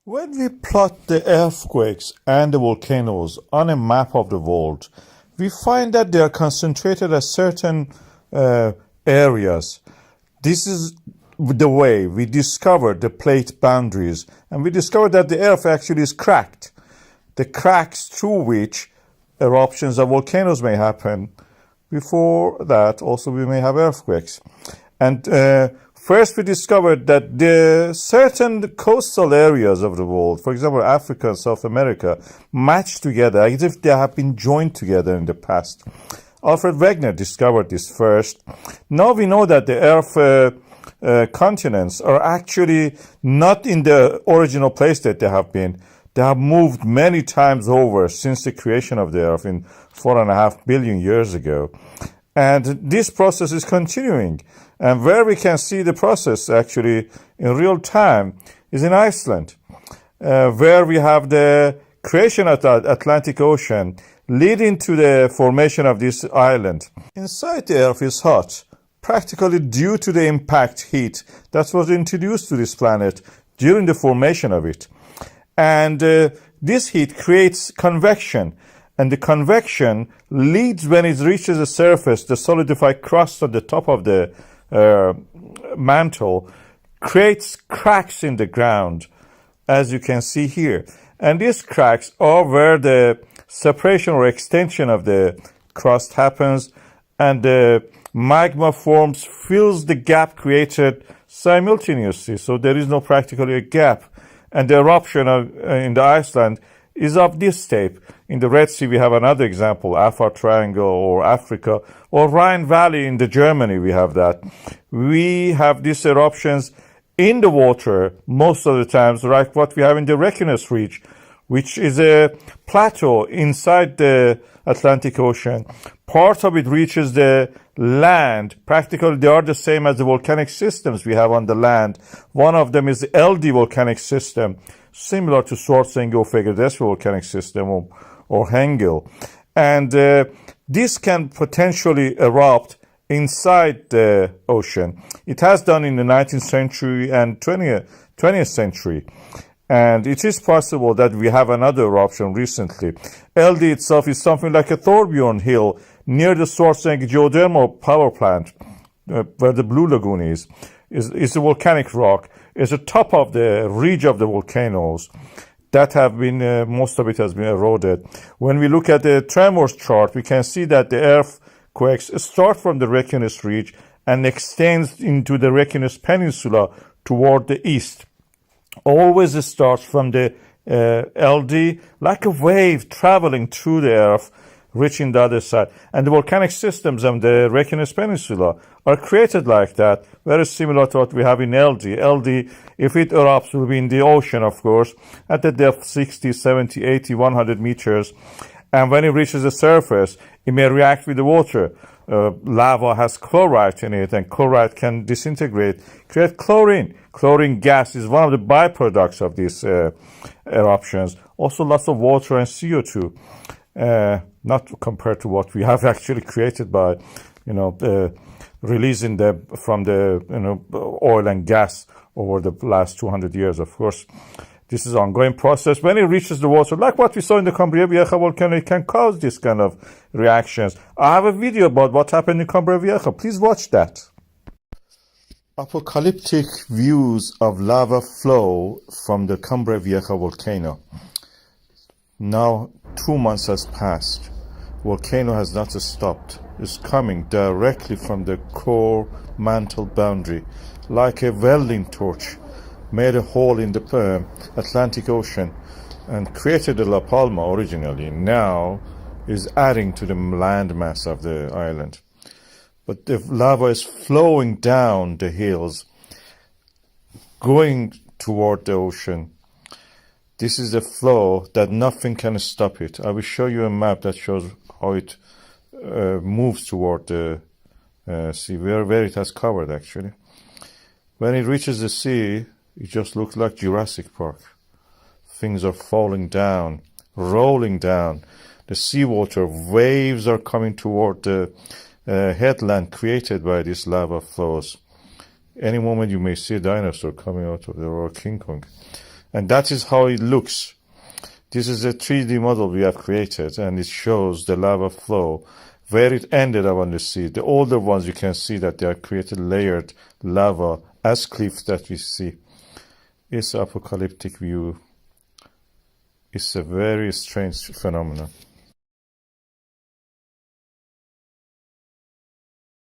When we plot the earthquakes and the volcanoes on a map of the world, we find that they are concentrated at certain areas. This is the way we discovered the plate boundaries, and we discovered that the earth actually is cracked. The cracks through which eruptions of volcanoes may happen. Before that, also we may have earthquakes. And first we discovered that the certain coastal areas of the world, for example Africa and South America, match together as if they have been joined together in the past. Alfred Wegener discovered this first. Now we know that the earth continents are actually not in the original place that they have been. They have moved many times over since the creation of the earth in 4.5 billion years ago. And this process is continuing. And where we can see the process actually in real time is in Iceland, where we have the creation of the Atlantic Ocean leading to the formation of this island. Inside the earth is hot, practically due to the impact heat that was introduced to this planet during the formation of it. And this heat creates convection. And the convection leads, when it reaches the surface, the solidified crust at the top of the mantle creates cracks in the ground, as you can see here. And these cracks are where the separation or extension of the crust happens, and the magma forms, fills the gap created simultaneously. So there is no practically a gap. And the eruption in the Iceland is of this shape. In the Red Sea, we have another example, Afar Triangle or Africa, or Rhine Valley in the Germany, we have that. We have these eruptions in the water most of the times, like what we have in the Reykjanes Ridge, which is a plateau inside the Atlantic Ocean. Part of it reaches the land. Practically, they are the same as the volcanic systems we have on the land. One of them is the Eldey volcanic system, similar to Svartsengi volcanic system or Hengel. And this can potentially erupt inside the ocean. It has done in the 19th century and 20th century. And it is possible that we have another eruption recently. Eldey itself is something like a Thorbjorn hill near the Svartsengi geothermal power plant, where the Blue Lagoon is a volcanic rock. It's the top of the ridge of the volcanoes that have been, most of it has been eroded. When we look at the tremors chart, we can see that the earthquakes start from the Reykjanes Ridge and extends into the Reykjanes Peninsula toward the east. Always starts from the Eldey, like a wave traveling through the earth, reaching the other side. And the volcanic systems on the Reykjanes Peninsula are created like that, very similar to what we have in Eldey. Eldey, if it erupts, will be in the ocean, of course, at the depth 60, 70, 80, 100 meters. And when it reaches the surface, it may react with the water. Lava has chloride in it, and chloride can disintegrate, create chlorine. Chlorine gas is one of the byproducts of these eruptions. Also lots of water and CO2, not compared to what we have actually created by, releasing from the oil and gas over the last 200 years. Of course, this is an ongoing process. When it reaches the water, like what we saw in the Cambria Vieja volcano, it can cause this kind of reactions. I have a video about what happened in Cambria Vieja. Please watch that. Apocalyptic views of lava flow from the Cambria Vieja volcano. Now 2 months has passed. Volcano has not stopped. It's coming directly from the core mantle boundary, like a welding torch. Made a hole in the Atlantic Ocean and created the La Palma originally. Now is adding to the landmass of the island. But the lava is flowing down the hills, going toward the ocean. This is the flow that nothing can stop it. I will show you a map that shows how it moves toward the sea, where it has covered actually. When it reaches the sea, it just looks like Jurassic Park. Things are falling down, rolling down. The seawater waves are coming toward the headland created by these lava flows. Any moment you may see a dinosaur coming out of there, or King Kong. And that is how it looks. This is a 3D model we have created, and it shows the lava flow, where it ended up on the sea. The older ones, you can see that they are created layered lava as cliffs that we see. It's an apocalyptic view. It's a very strange phenomenon.